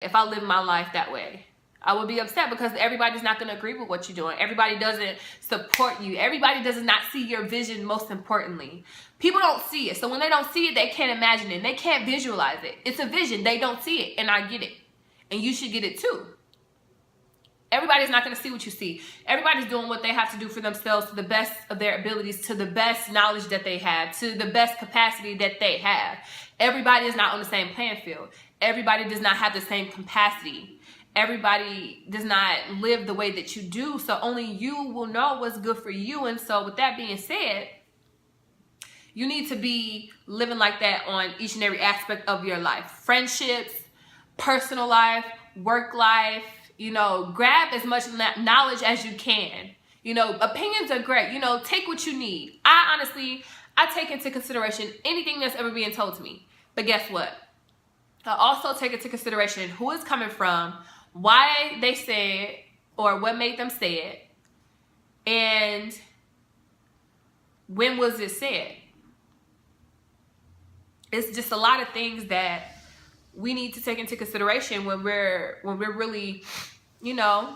if I live my life that way. I would be upset because everybody's not going to agree with what you're doing. Everybody doesn't support you. Everybody does not see your vision, most importantly. People don't see it. So when they don't see it, they can't imagine it. They can't visualize it. It's a vision. They don't see it. And I get it. And you should get it too. Everybody's not going to see what you see. Everybody's doing what they have to do for themselves to the best of their abilities, to the best knowledge that they have, to the best capacity that they have. Everybody is not on the same playing field. Everybody does not have the same capacity. Everybody does not live the way that you do. So only you will know what's good for you. And so with that being said, you need to be living like that on each and every aspect of your life. Friendships, personal life, work life. You know, grab as much knowledge as you can. You know, opinions are great. You know, take what you need. I take into consideration anything that's ever being told to me. But guess what? I also take into consideration who it's coming from, why they say it, or what made them say it, and when was it said. It's just a lot of things that we need to take into consideration when we're really, you know,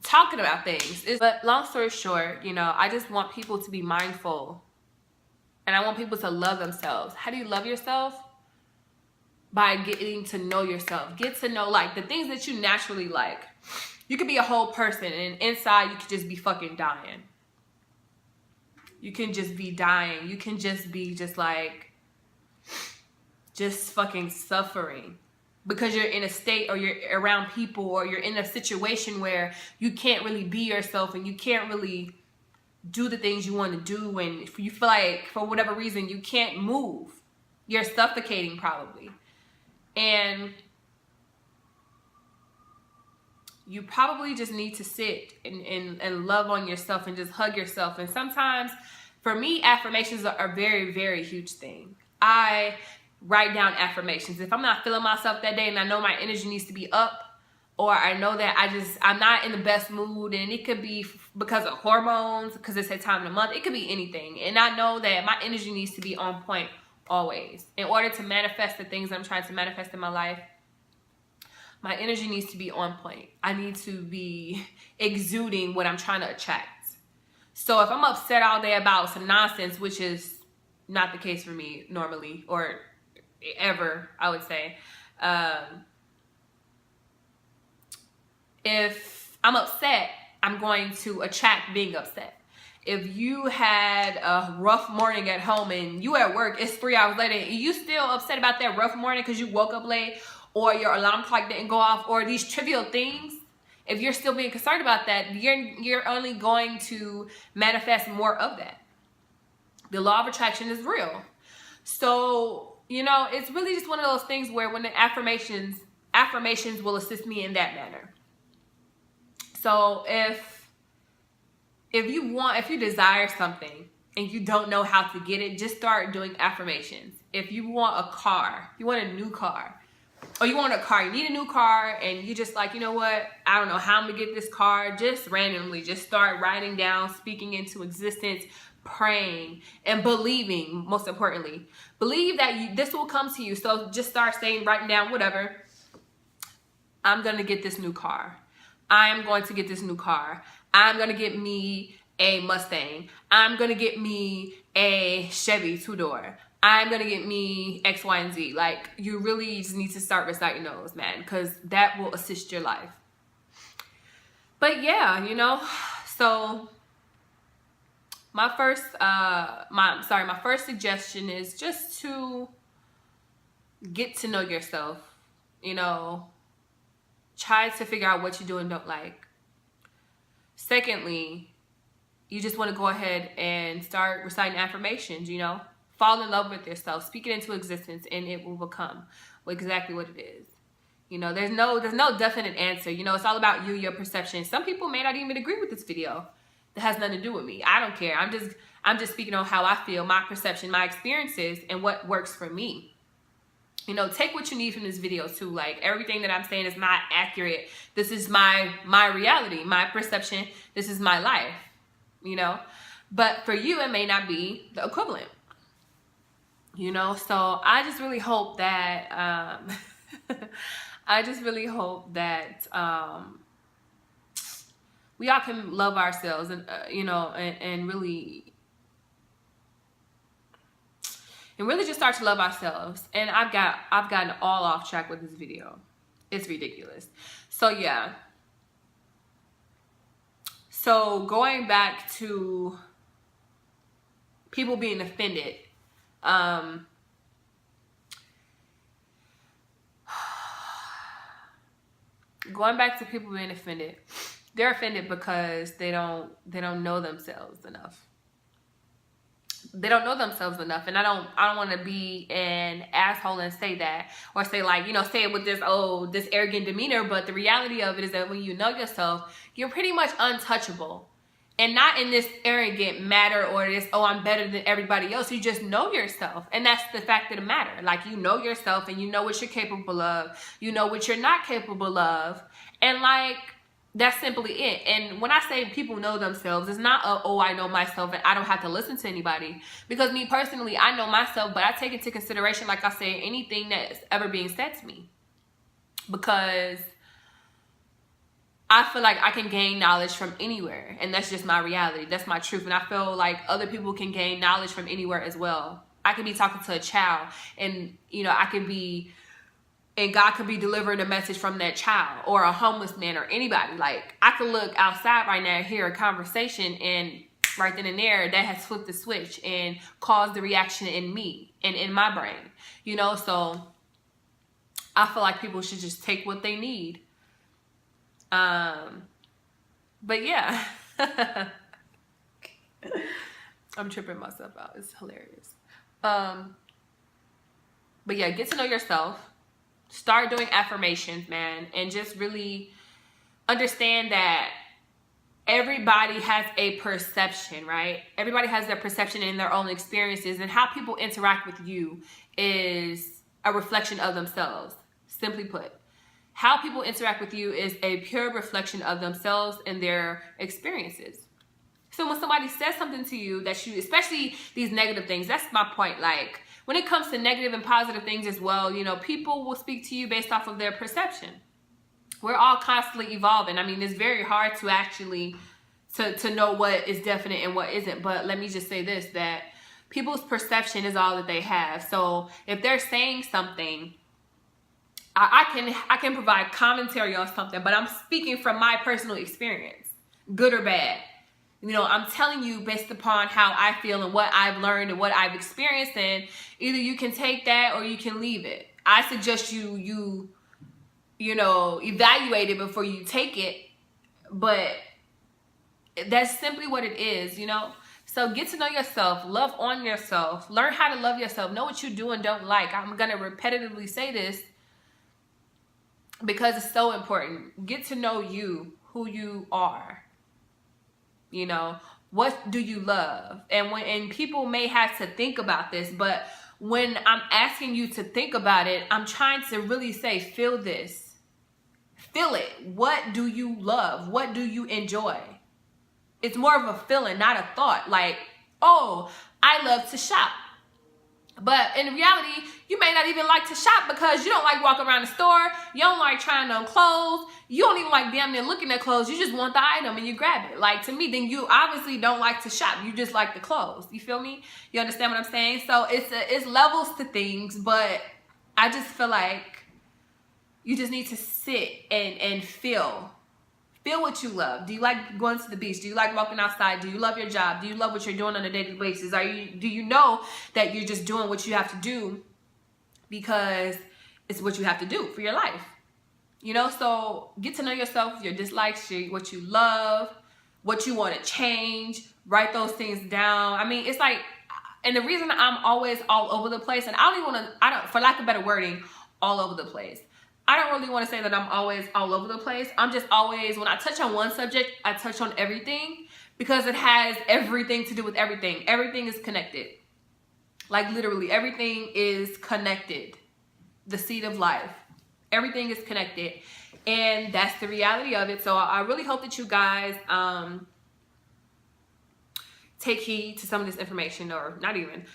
talking about things. But long story short, you know, I just want people to be mindful, and I want people to love themselves. How do you love yourself? By getting to know yourself. Get to know, like, the things that you naturally like. You could be a whole person, and inside you could just be fucking dying. You can just be dying. You can just be just like, just fucking suffering because you're in a state, or you're around people, or you're in a situation where you can't really be yourself, and you can't really do the things you want to do, and you feel like for whatever reason you can't move. You're suffocating probably, and you probably just need to sit and love on yourself and just hug yourself. And sometimes, for me, affirmations are a very, very huge thing. I write down affirmations. If I'm not feeling myself that day and I know my energy needs to be up, or I know that I'm not in the best mood, and it could be because of hormones, because it's that time of the month, it could be anything. And I know that my energy needs to be on point always. In order to manifest the things I'm trying to manifest in my life, my energy needs to be on point. I need to be exuding what I'm trying to attract. So if I'm upset all day about some nonsense, which is not the case for me normally, or ever, I would say. If I'm upset, I'm going to attract being upset. If you had a rough morning at home and you at work, it's 3 hours later, and you still upset about that rough morning because you woke up late, or your alarm clock didn't go off, or these trivial things, if you're still being concerned about that, you're only going to manifest more of that. The law of attraction is real. So, you know, it's really just one of those things where when the affirmations will assist me in that manner. So if you desire something and you don't know how to get it, just start doing affirmations. If you want a car, you want a new car, or you want a car, you need a new car, and you just like, you know what, I don't know how I'm gonna get this car, just randomly, just start writing down, speaking into existence, praying, and believing. Most importantly, believe that this will come to you. So just start saying, writing down, whatever, I'm gonna get this new car. I'm going to get this new car. I'm gonna get me a Mustang. I'm gonna get me a Chevy 2-door. I'm gonna get me X, Y, and Z. Like, you really just need to start reciting those, man, because that will assist your life. But yeah, you know, so my first suggestion is just to get to know yourself. You know, try to figure out what you do and don't like. Secondly, you just want to go ahead and start reciting affirmations, you know. Fall in love with yourself, speak it into existence, and it will become exactly what it is. You know, there's no definite answer. You know, it's all about you, your perception. Some people may not even agree with this video. That has nothing to do with me. I don't care. I'm just speaking on how I feel, my perception, my experiences, and what works for me. You know, take what you need from this video too. Like, everything that I'm saying is not accurate. This is my reality, my perception. This is my life, you know. But for you, it may not be the equivalent. You know, so I just really hope that I just really hope that we all can love ourselves, and you know, and really just start to love ourselves. And I've gotten all off track with this video. It's ridiculous. So yeah. So going back to people being offended, going back to people being offended, they're offended because they don't know themselves enough. They don't know themselves enough. And I don't want to be an asshole and say that, or say like, you know, say it with this arrogant demeanor. But the reality of it is that when you know yourself, you're pretty much untouchable. And not in this arrogant matter or this, oh, I'm better than everybody else. You just know yourself. And that's the fact of the matter. Like, you know yourself and you know what you're capable of. You know what you're not capable of. And like, that's simply it. And when I say people know themselves, it's not oh, I know myself and I don't have to listen to anybody. Because me personally, I know myself, but I take into consideration, like I said, anything that's ever being said to me. Because I feel like I can gain knowledge from anywhere. And that's just my reality. That's my truth. And I feel like other people can gain knowledge from anywhere as well. I could be talking to a child and, you know, and God could be delivering a message from that child, or a homeless man, or anybody. Like, I could look outside right now and hear a conversation, and right then and there, that has flipped the switch and caused the reaction in me and in my brain. You know, so I feel like people should just take what they need. But yeah, I'm tripping myself out. It's hilarious. But yeah, get to know yourself. Start doing affirmations, man, and just really understand that everybody has a perception, right? Everybody has their perception in their own experiences, and how people interact with you is a reflection of themselves. Simply put, how people interact with you is a pure reflection of themselves and their experiences. So when somebody says something to you that you, especially these negative things, that's my point. Like, when it comes to negative and positive things as well, you know, people will speak to you based off of their perception. We're all constantly evolving. I mean, it's very hard to actually to know what is definite and what isn't. But let me just say this, that people's perception is all that they have. So if they're saying something, I can provide commentary on something, but I'm speaking from my personal experience, good or bad. You know, I'm telling you based upon how I feel and what I've learned and what I've experienced, and either you can take that or you can leave it. I suggest you know, evaluate it before you take it, but that's simply what it is, you know? So get to know yourself, love on yourself, learn how to love yourself, know what you do and don't like. I'm going to repetitively say this because it's so important. Get to know you, who you are. You know, what do you love? And people may have to think about this, but when I'm asking you to think about it, I'm trying to really say, feel this. Feel it. What do you love? What do you enjoy? It's more of a feeling, not a thought. Like, oh, I love to shop. But in reality, you may not even like to shop because you don't like walking around the store. You don't like trying on clothes. You don't even like damn near looking at clothes. You just want the item and you grab it. Like, to me, then you obviously don't like to shop. You just like the clothes. You feel me? You understand what I'm saying? So it's levels to things, but I just feel like you just need to sit and feel. Feel what you love. Do you like going to the beach? Do you like walking outside? Do you love your job? Do you love what you're doing on a daily basis? Do you know that you're just doing what you have to do because it's what you have to do for your life? You know, so get to know yourself, your dislikes, what you love, what you want to change. Write those things down. I mean, it's like, and the reason I'm always all over the place, and for lack of better wording, all over the place. I don't really want to say that I'm always all over the place. I'm just always, when I touch on one subject, I touch on everything because it has everything to do with everything. Everything is connected. Like, literally, everything is connected. The seed of life. Everything is connected. And that's the reality of it. So I really hope that you guys take heed to some of this information, or not even.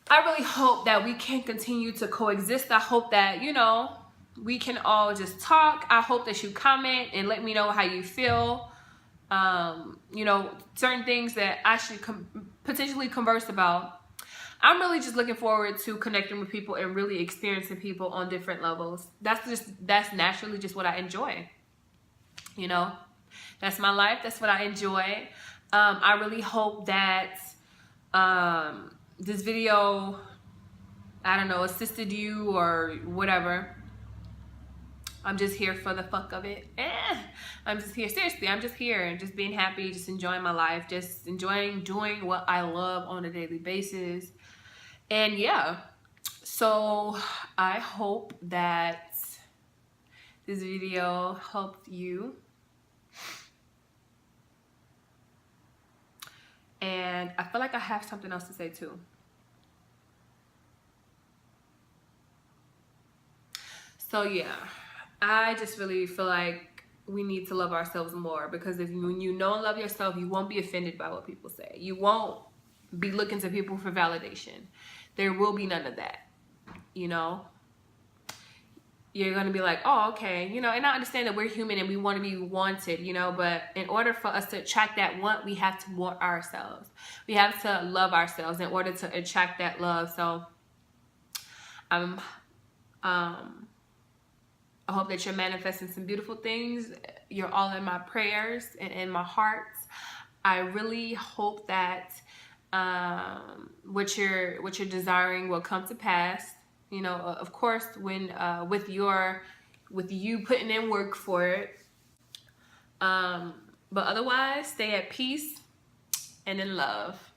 I really hope that we can continue to coexist. I hope that, you know, we can all just talk. I hope that you comment and let me know how you feel. You know, certain things that I should potentially converse about. I'm really just looking forward to connecting with people and really experiencing people on different levels. That's naturally just what I enjoy. You know, that's my life. That's what I enjoy. I really hope that this video, I don't know, assisted you or whatever. I'm just here for the fuck of it. I'm just here. Seriously, I'm just here and just being happy, just enjoying my life, just enjoying doing what I love on a daily basis. And yeah, so I hope that this video helped you. And I feel like I have something else to say too. So yeah, I just really feel like we need to love ourselves more, because when you know and love yourself, you won't be offended by what people say. You won't be looking to people for validation. There will be none of that, you know. You're going to be like, oh, okay, you know, and I understand that we're human and we want to be wanted, you know, but in order for us to attract that want, we have to want ourselves. We have to love ourselves in order to attract that love. So I hope that you're manifesting some beautiful things. You're all in my prayers and in my heart. I really hope that what you're desiring will come to pass. You know, of course, when with you putting in work for it. But otherwise, stay at peace and in love.